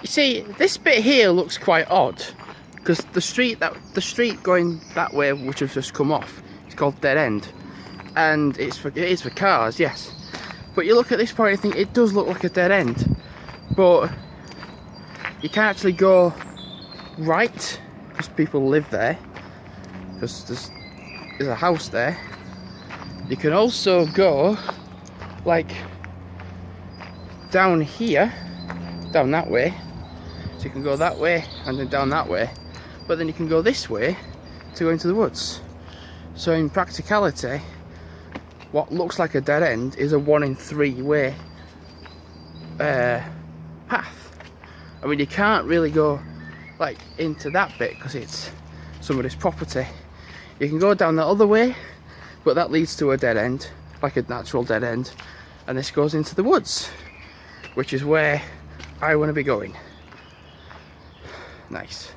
You see, this bit here looks quite odd because the street going that way, which has just come off, it's called Dead End, and it is for cars, yes. But you look at this point and think it does look like a dead end, but you can't actually go right because people live there, because there's a house there. You can also go like down here, down that way, so you can go that way and then down that way, but then you can go this way to go into the woods. So in practicality, what looks like a dead end is a 1 in 3 way path. I mean, you can't really go like into that bit because it's somebody's property. You can go down the other way, but that leads to a dead end, like a natural dead end, and this goes into the woods, which is where I want to be going. Nice.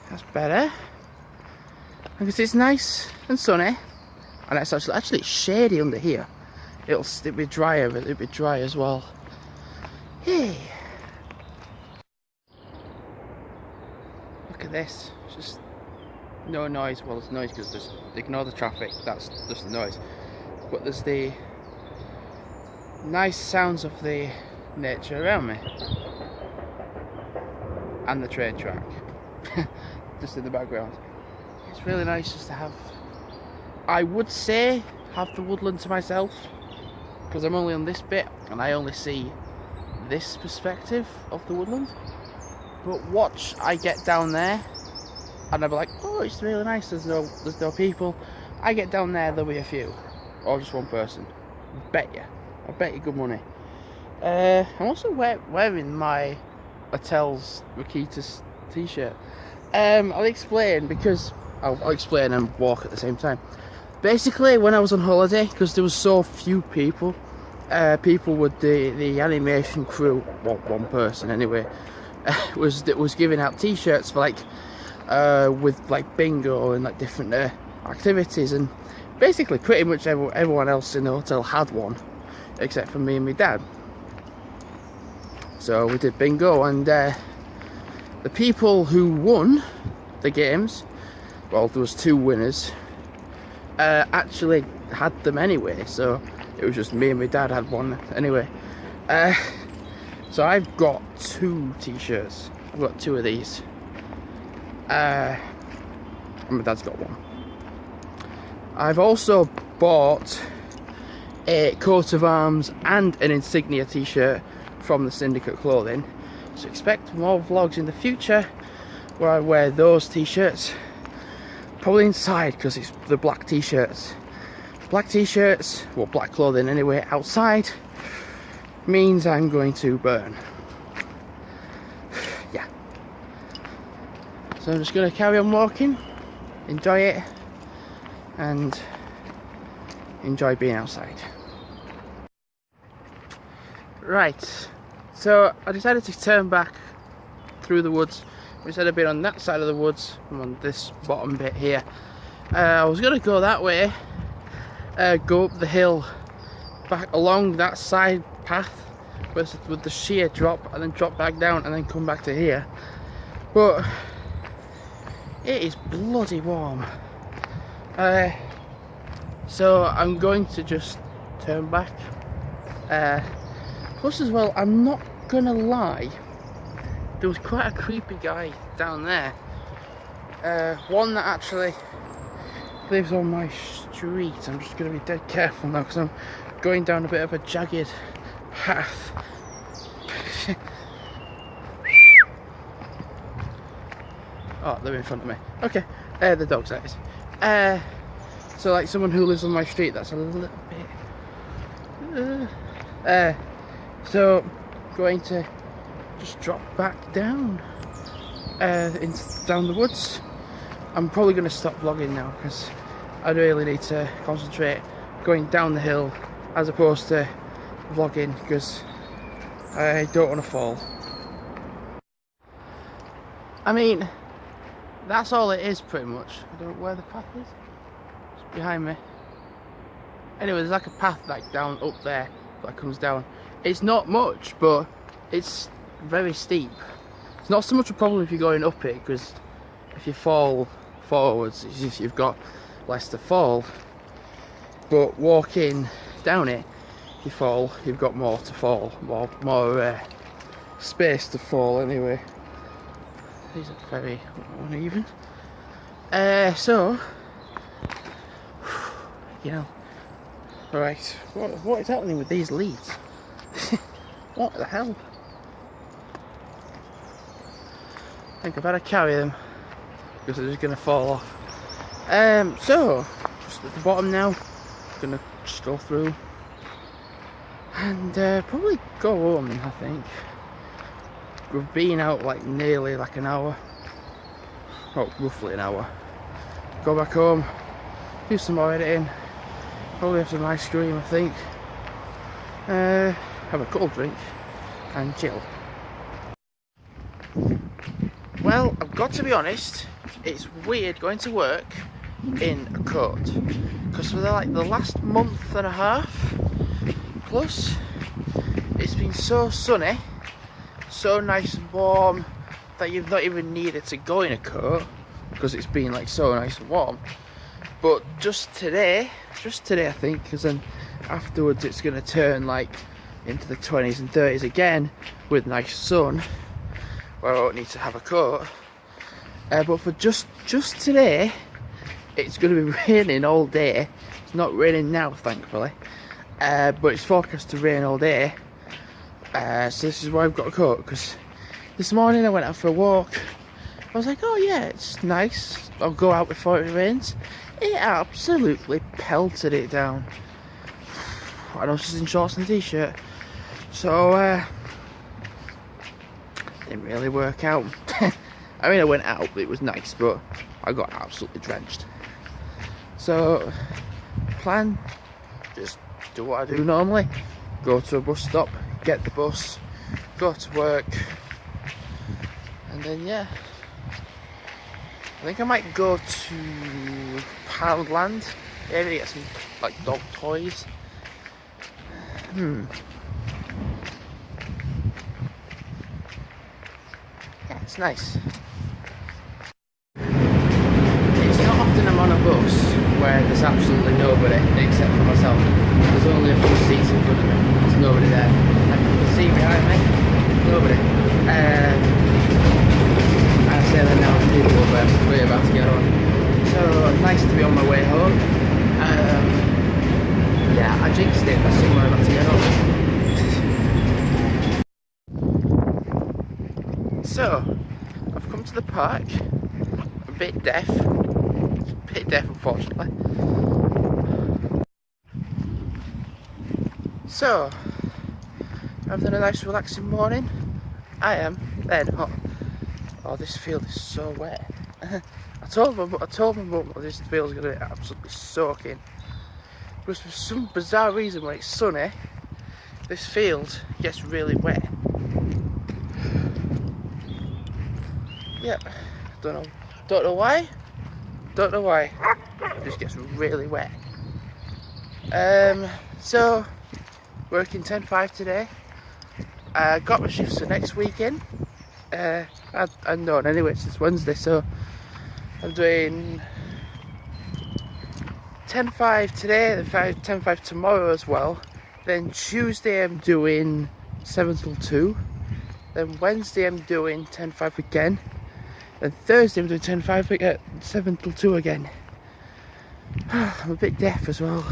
That's better, because it's nice and sunny, and it's actually shady under here. It'll be drier, but it'll be dry as well. Hey, look at this. It's just no noise. Well, there's noise because there's, ignore the traffic. That's just the noise. But there's the nice sounds of the nature around me, and the train track. Just in the background. It's really nice just to have, I would say, have the woodland to myself, because I'm only on this bit and I only see this perspective of the woodland. But watch I get down there and I'll be like, oh, it's really nice, there's no people. I get down there, there'll be a few, or just one person. I bet you good money. I'm also wearing my Hotels Rakitas t-shirt. I'll explain, because I'll explain and walk at the same time. Basically, when I was on holiday, because there was so few people, people with the animation crew, well, one person anyway, was giving out t-shirts for like with like bingo and like different activities, and basically pretty much everyone else in the hotel had one except for me and my dad. So we did bingo, and the people who won the games, well, there was 2 winners, actually had them anyway, so it was just me and my dad had one anyway. So I've got 2 t-shirts. I've got 2 of these, and my dad's got one. I've also bought a coat of arms and an insignia t-shirt from the Syndicate Clothing, so expect more vlogs in the future where I wear those t-shirts, probably inside, because it's the black t-shirts. Black t-shirts, well, black clothing anyway, outside means I'm going to burn. Yeah. So I'm just going to carry on walking, enjoy it, and enjoy being outside. Right, so I decided to turn back through the woods. Instead of being on that side of the woods, I'm on this bottom bit here. I was going to go that way, go up the hill, back along that side path with the sheer drop, and then drop back down and then come back to here. But it is bloody warm. So I'm going to just turn back. Plus as well, I'm not gonna lie, there was quite a creepy guy down there. One that actually lives on my street. I'm just gonna be dead careful now because I'm going down a bit of a jagged path. Oh, they're in front of me. Okay, the dog's that is. So like someone who lives on my street, that's a little bit... so going to just drop back down down the woods. I'm probably going to stop vlogging now because I really need to concentrate going down the hill as opposed to vlogging, because I don't want to fall. I mean, that's all it is pretty much. I don't know where the path is. It's behind me. Anyway, there's like a path like down up there that comes down. It's not much, but it's very steep. It's not so much a problem if you're going up it, because if you fall forwards, it's just you've got less to fall. But walking down it, you've got more to fall, more space to fall anyway. These are very uneven. So, you know, right, what is happening with these leads? What the hell? I think I better carry them because they're just going to fall off. So, just at the bottom now, gonna just go through and probably go home, I think. We've been out like nearly like an hour, well, roughly an hour. Go back home, do some more editing, probably have some ice cream, I think. Have a cold drink and chill. Well, I've got to be honest, it's weird going to work in a coat, because for the last month and a half plus, it's been so sunny, so nice and warm, that you've not even needed to go in a coat because it's been like so nice and warm. But just today I think, because then afterwards it's going to turn like into the 20s and 30s again with nice sun, where I won't need to have a coat. But for just today, it's going to be raining all day. It's not raining now, thankfully, but it's forecast to rain all day. So this is why I've got a coat, because this morning I went out for a walk. I was like, oh yeah, it's nice, I'll go out before it rains. It absolutely pelted it down. I was just in shorts and t-shirt, so didn't really work out. I mean, I went out, it was nice, but I got absolutely drenched. So, plan, just do what I do normally. Go to a bus stop, get the bus, go to work, and then yeah. I think I might go to Poundland, maybe get some like dog toys. Yeah, it's nice. It's not often I'm on a bus where there's absolutely nobody except for myself. There's only a few seats in front of me. There's nobody there. And you can see behind me, nobody. And I say that now, people over way about to get on. So nice to be on my way home. Yeah, I jinxed it. That's somewhere about to get on. So, I've come to the park. A bit deaf. Unfortunately. So, having a nice relaxing morning. I am. They're not. Oh, this field is so wet. I told my mum this field's gonna be absolutely soaking. Because for some bizarre reason, when it's sunny, this field gets really wet. Yep. Don't know why. It just gets really wet. So working 10-5 today. I got my shifts for next weekend. I've known anyway since Wednesday, so I'm doing 10-5 today, then 10-5 tomorrow as well. Then Tuesday I'm doing 7 till 2. Then Wednesday I'm doing 10-5 again. Then Thursday I'm doing 10-5 again, 7 till 2 again. I'm a bit deaf as well.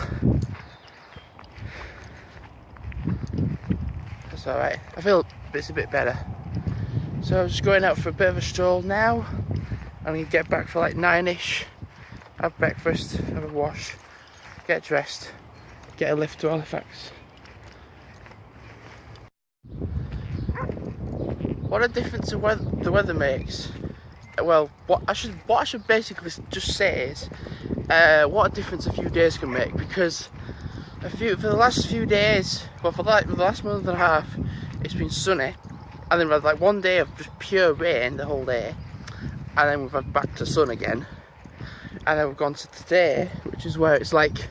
That's alright. I feel it's a bit better. So I'm just going out for a bit of a stroll now. I'm going to get back for like 9ish. Have breakfast, have a wash, get dressed, get a lift to Halifax. What a difference the weather makes. Well, what I should basically just say is what a difference a few days can make, because for the last few days, well, for the last month and a half, it's been sunny, and then we had like one day of just pure rain the whole day, and then we've had back to sun again, and then we've gone to today, which is where it's like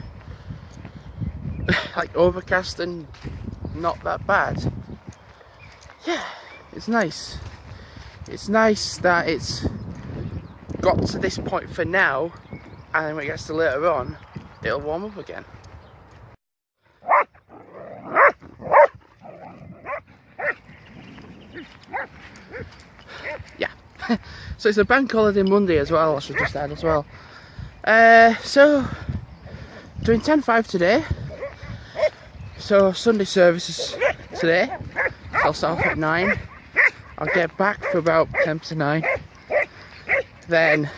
like overcast and not that bad. Yeah, it's nice. It's nice that it's got to this point for now, and then when it gets to later on, it'll warm up again. Yeah. So it's a bank holiday Monday as well, I should just add as well. So doing 10:05 today. So Sunday services today. I'll start off at 9. I'll get back for about 10 to 9. Then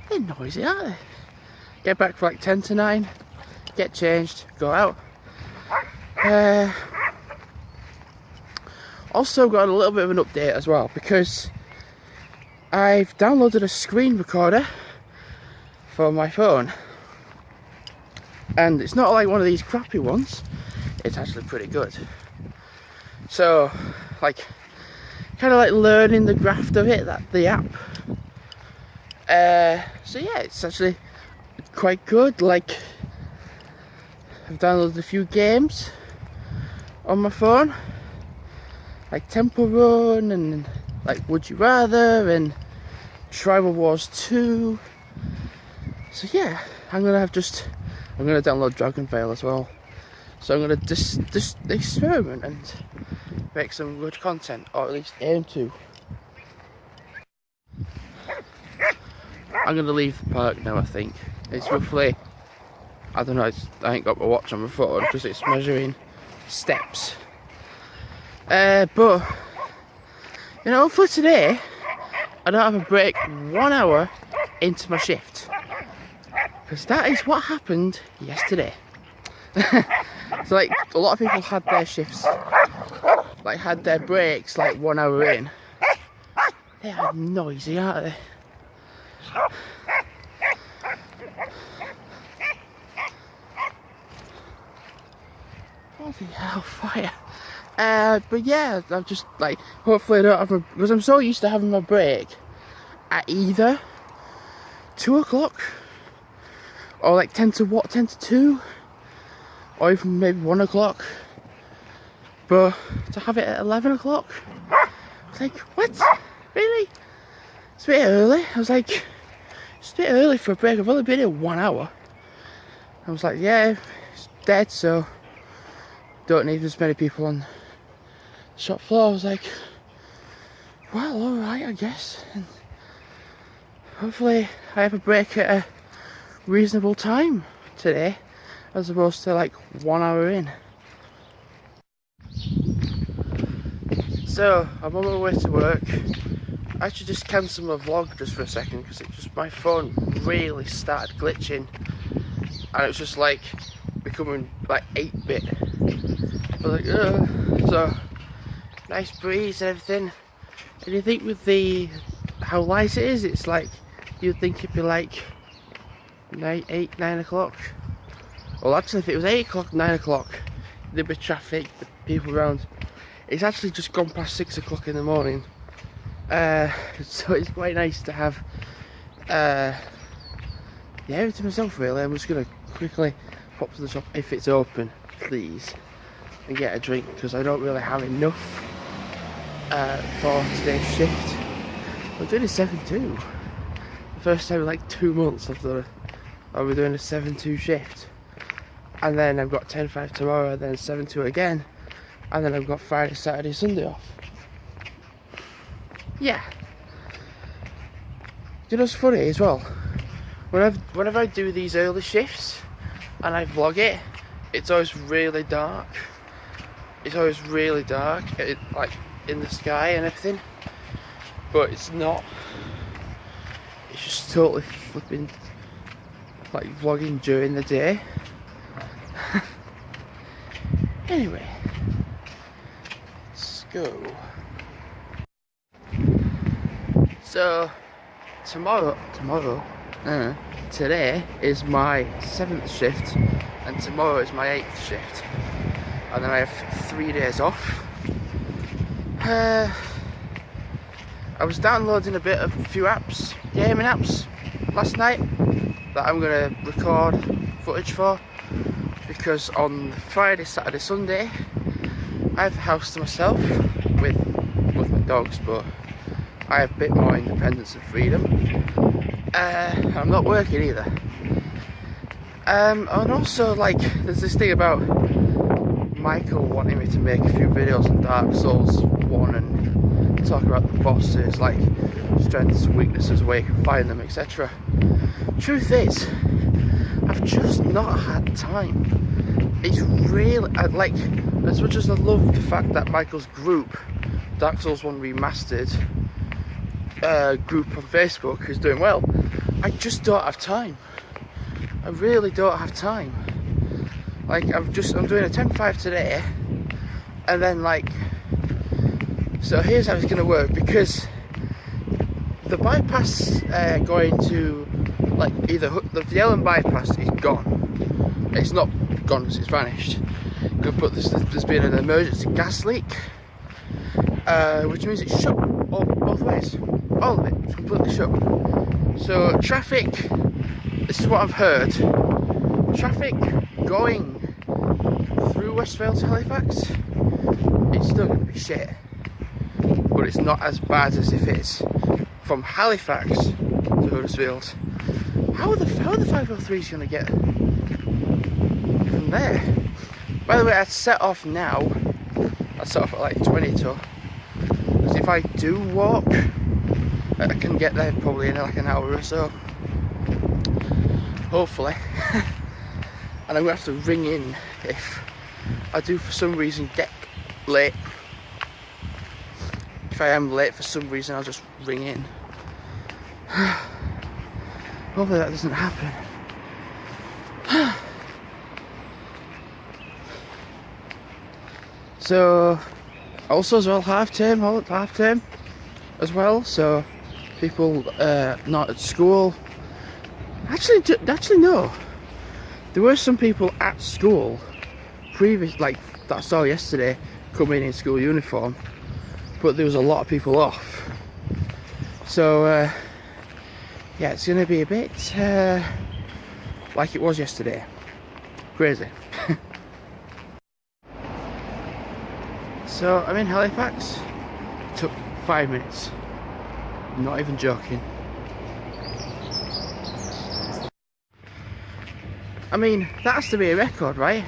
they're noisy, aren't they? Get back for like 10 to 9. Get changed, go out. Also got a little bit of an update as well, because I've downloaded a screen recorder for my phone, and it's not like one of these crappy ones. It's actually pretty good. So like kind of like learning the graft of it, the app. So yeah, it's actually quite good. Like, I've downloaded a few games on my phone, like Temple Run and like Would You Rather and Tribal Wars 2. So yeah, I'm gonna download Dragonvale as well. So I'm gonna just experiment and make some good content, or at least aim to. I'm gonna leave the park now. I think it's roughly, I don't know, I ain't got my watch on my phone because it's measuring steps. But you know, for today, I don't have a break 1 hour into my shift, because that is what happened yesterday. So like a lot of people had their shifts, like had their breaks like 1 hour in. They are noisy, aren't they? Bloody hellfire. But yeah, I'm just like, hopefully I don't have because I'm so used to having my break at either 2 o'clock or like 10 to 2, or even maybe 1 o'clock. But to have it at 11 o'clock, I was like, what? Really? It's a bit early. I was like, it's a bit early for a break. I've only been here 1 hour. I was like, yeah, it's dead, so don't need as many people on the shop floor. I was like, well, alright, I guess. And hopefully I have a break at a reasonable time today, as opposed to like 1 hour in. So I'm on my way to work. I should just cancel my vlog just for a second, because my phone really started glitching, and it was just like becoming like 8-bit. I was like, ugh. So nice breeze and everything. And you think with how light it is, it's like you'd think it'd be like 8, 9 o'clock. Well, actually, if it was 8 o'clock, 9 o'clock, there'd be traffic, the people around. It's actually just gone past 6 o'clock in the morning. So it's quite nice to have everything to myself, really. I'm just gonna quickly pop to the shop if it's open, please, and get a drink, because I don't really have enough for today's shift. I'm doing a 7-2. The first time in like 2 months I'll be doing a 7-2 shift, and then I've got 10-5 tomorrow, and then 7-2 again, and then I've got Friday, Saturday, Sunday off. Yeah. You know what's funny as well? Whenever I do these early shifts and I vlog it, it's always really dark. It's always really dark, like in the sky and everything. But it's not. It's just totally flipping, like vlogging during the day. Anyway, let's go. So today is my 7th shift, and tomorrow is my 8th shift, and then I have 3 days off. I was downloading a few apps, gaming apps, last night, that I'm going to record footage for, because on Friday, Saturday, Sunday I have the house to myself with my dogs, but I have a bit more independence and freedom. I'm not working either. And also, like, there's this thing about Michael wanting me to make a few videos on Dark Souls 1 and talk about the bosses, like strengths, weaknesses, where you can find them, etc. Truth is, I've just not had time. It's really, like, as much as I love the fact that Michael's group, Dark Souls 1 Remastered group on Facebook, is doing well, I just don't have time. I really don't have time. Like, I'm doing a 10.5 today, and then, like, so here's how it's going to work, because the bypass going to, like, either the Ellen bypass is gone. It's not gone because it's vanished, but there's been an emergency gas leak, which means it's shut both ways. All of it, it's completely shut. So traffic, this is what I've heard, traffic going through West Vale to Halifax, it's still going to be shit, but it's not as bad as if it's from Halifax to Huddersfield. How are the 503s going to get from there? By the way, I'd set off now. I'd set off at like 22, because if I do walk, I can get there probably in like an hour or so, hopefully. And I'm going to have to ring in if I do for some reason get late. If I am late for some reason, I'll just ring in. Hopefully that doesn't happen. So, also as well, half term as well, so people not at school. Actually no. There were some people at school like that I saw yesterday, coming in school uniform, but there was a lot of people off. So yeah, it's going to be a bit like it was yesterday. Crazy. So I'm in Halifax. It took 5 minutes. I'm not even joking. I mean, that has to be a record, right?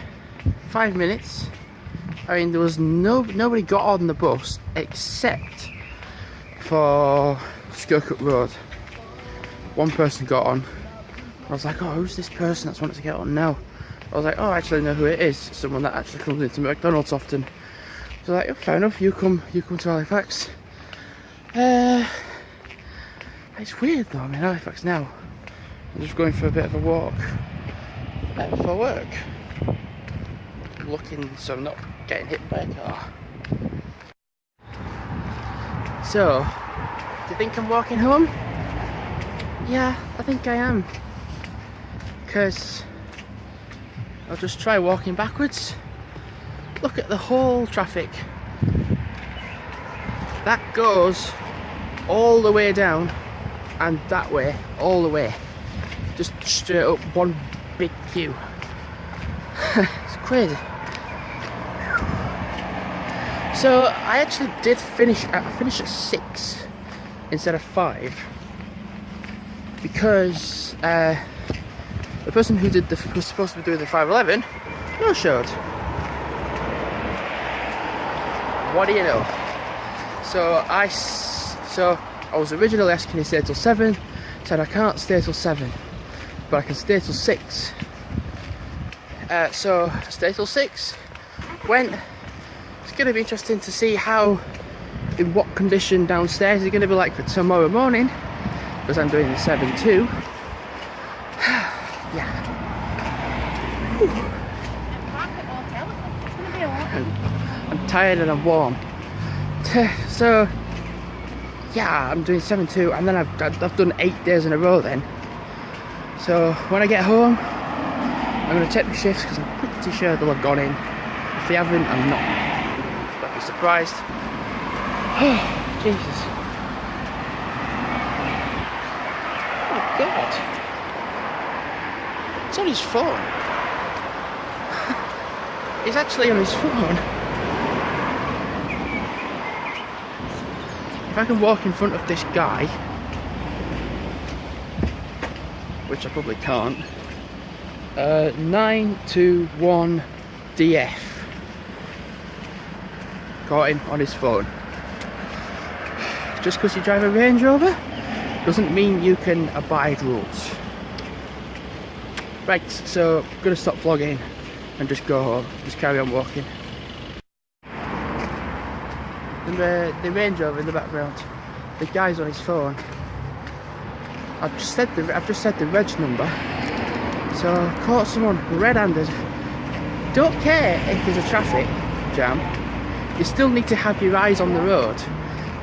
5 minutes. I mean, there was nobody got on the bus except for Skircup Road. One person got on. I was like, oh, who's this person that's wanted to get on now? I was like, oh, I actually know who it is. Someone that actually comes into McDonald's often. So like, oh, fair enough, you come to Halifax. It's weird though, I'm in Halifax now. I'm just going for a bit of a walk for work. Looking so I'm not getting hit by a car. So, do you think I'm walking home? Yeah, I think I am. Because I'll just try walking backwards. Look at the whole traffic. That goes all the way down and that way, all the way. Just straight up one big queue. It's crazy. So I actually did finish at 6 instead of 5 because the person who was supposed to be doing the 511 no showed. What do you know? So I was originally asking to stay till 7, said I can't stay till 7, but I can stay till 6. So stay till 6. It's going to be interesting to see in what condition downstairs is going to be like for tomorrow morning, because I'm doing the 7-2. Yeah. I'm tired and I'm warm. So yeah, I'm doing 7-2, and then I've done 8 days in a row then. So when I get home, I'm going to check the shifts because I'm pretty sure they'll have gone in. If they haven't, I'm not. I'd be surprised. Oh, Jesus. Oh, God. It's on his phone. He's actually on his phone. If I can walk in front of this guy, which I probably can't, 921 DF. Caught him on his phone. Just because you drive a Range Rover doesn't mean you can abide rules. Right, so I'm gonna stop vlogging and just go home, just carry on walking. And the Range Rover in the background, the guy's on his phone. I've just said the reg number. So I caught someone red-handed. Don't care if there's a traffic jam. You still need to have your eyes on the road.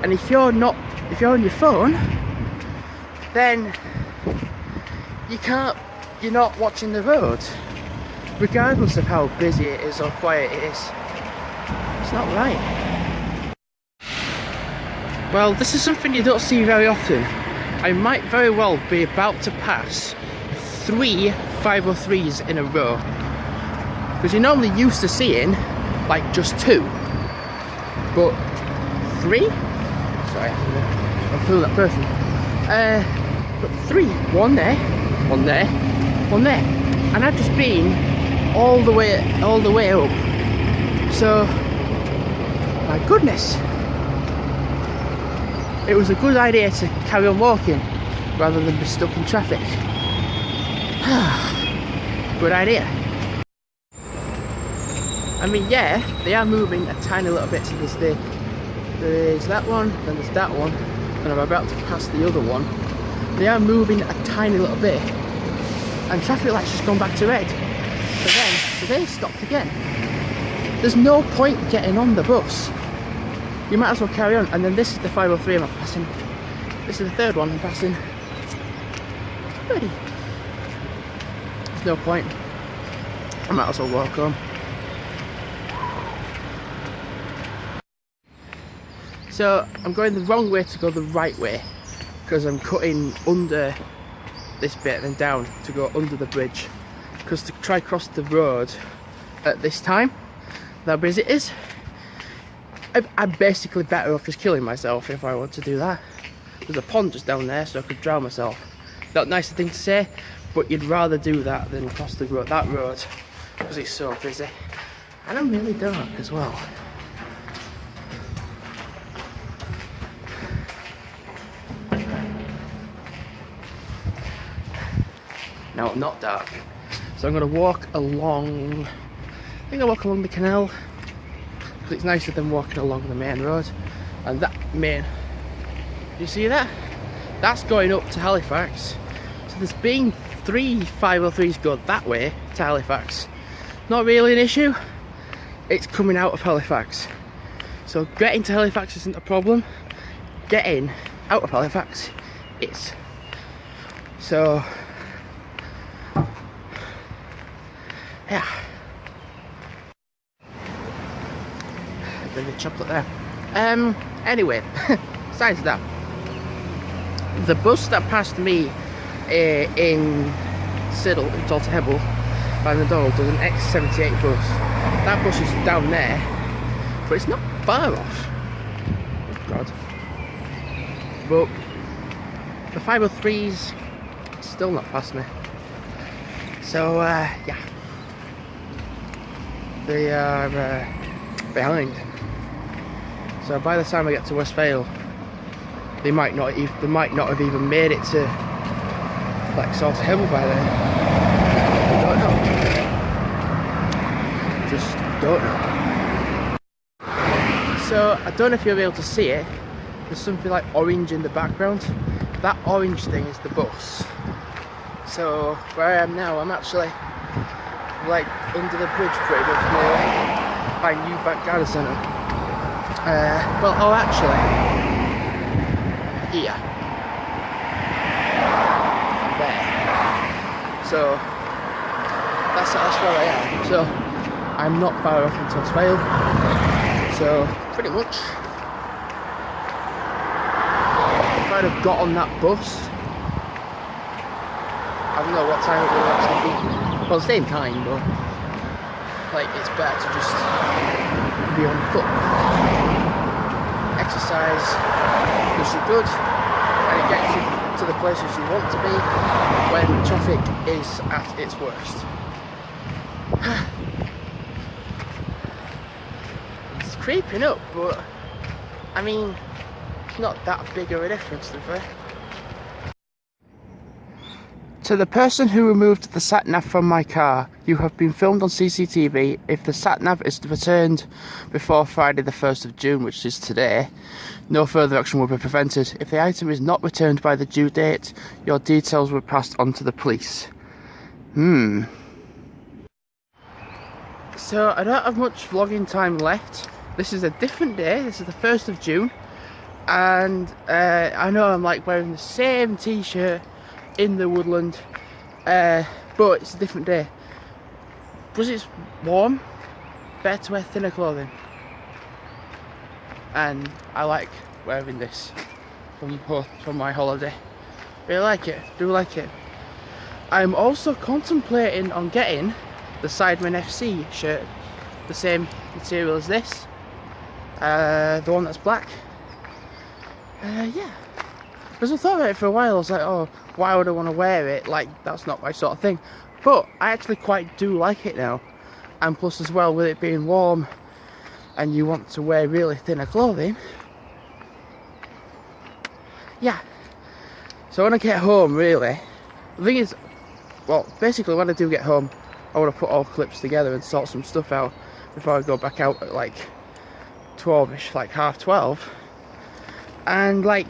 And if you're on your phone, then you're not watching the road, regardless of how busy it is or quiet it is. It's not right. Well, this is something you don't see very often. I might very well be about to pass 3 503s in a row, because you're normally used to seeing like just 2, but 3? Sorry, I'm feeling that person. But 3, one there, one there, one there, and I've just been all the way up. So, my goodness, it was a good idea to carry on walking rather than be stuck in traffic. Good idea. I mean, yeah, they are moving a tiny little bit. So there's that one, then there's that one, and I'm about to pass the other one. They are moving a tiny little bit, and traffic lights just gone back to red. So they stopped again. There's no point getting on the bus. You might as well carry on. And then this is the 503 I'm passing. This is the third one I'm passing. Ready. There's no point. I might as well walk home. So I'm going the wrong way to go the right way, because I'm cutting under this bit and then down to go under the bridge, because to try cross the road at this time, how busy it is, I'm basically better off just killing myself if I want to do that. There's a pond just down there, so I could drown myself. Not a nice thing to say, but you'd rather do that than cross the road, that road, because it's so busy. And I'm really dark as well. No, not dark. So I'm going to walk along, I think I'll walk along the canal, because it's nicer than walking along the main road. And that main, you see that? That's going up to Halifax. So there's been 3 503s go that way to Halifax. Not really an issue. It's coming out of Halifax. So getting to Halifax isn't a problem. Getting out of Halifax is. So yeah. Bit of chocolate there. Anyway, besides that, the bus that passed me in Siddle, in Salterhebble, by the Donald, was an X78 bus. That bus is down there, but it's not far off. Oh God. But the 503s still not past me. So yeah, they are behind. So by the time I get to Westvale, they might not have even made it to like Salterhebble by then. I don't know. Just don't know. So I don't know if you'll be able to see it. There's something like orange in the background. That orange thing is the bus. So where I am now, I'm actually like under the bridge pretty much nearly by New Bank Garden Centre. Well, oh actually, here. There. So that's where I am. So I'm not far off into Westvale. So pretty much, if I'd have got on that bus, I never know what time it will actually be. Well, the same time, but like it's better to just be on foot. Exercise does you good, and it gets you to the places you want to be when traffic is at its worst. It's creeping up, but I mean, it's not that big of a difference, to be fair. To the person who removed the sat-nav from my car, you have been filmed on CCTV. If the sat-nav is returned before Friday the 1st of June, which is today, no further action will be prevented. If the item is not returned by the due date, your details will be passed on to the police. So I don't have much vlogging time left. This is a different day. This is the 1st of June. And I know I'm like wearing the same t-shirt in the woodland, but it's a different day. Because it's warm, better to wear thinner clothing. And I like wearing this from my holiday. Really like it, do like it. I'm also contemplating on getting the Sidemen FC shirt, the same material as this, the one that's black. Yeah. Because I thought about it for a while. I was like, oh, why would I want to wear it? Like, that's not my sort of thing. But I actually quite do like it now. And plus as well, with it being warm and you want to wear really thinner clothing. Yeah. So when I get home, really, the thing is, well, basically when I do get home, I want to put all clips together and sort some stuff out before I go back out at like 12ish, like 12:30. And like,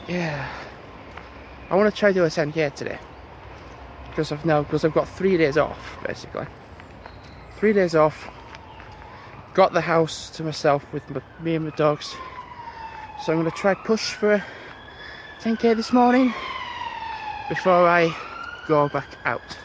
yeah, I want to try to do a 10k today because I've got 3 days off, basically 3 days off, got the house to myself with me and my dogs, so I'm going to try push for a 10k this morning before I go back out.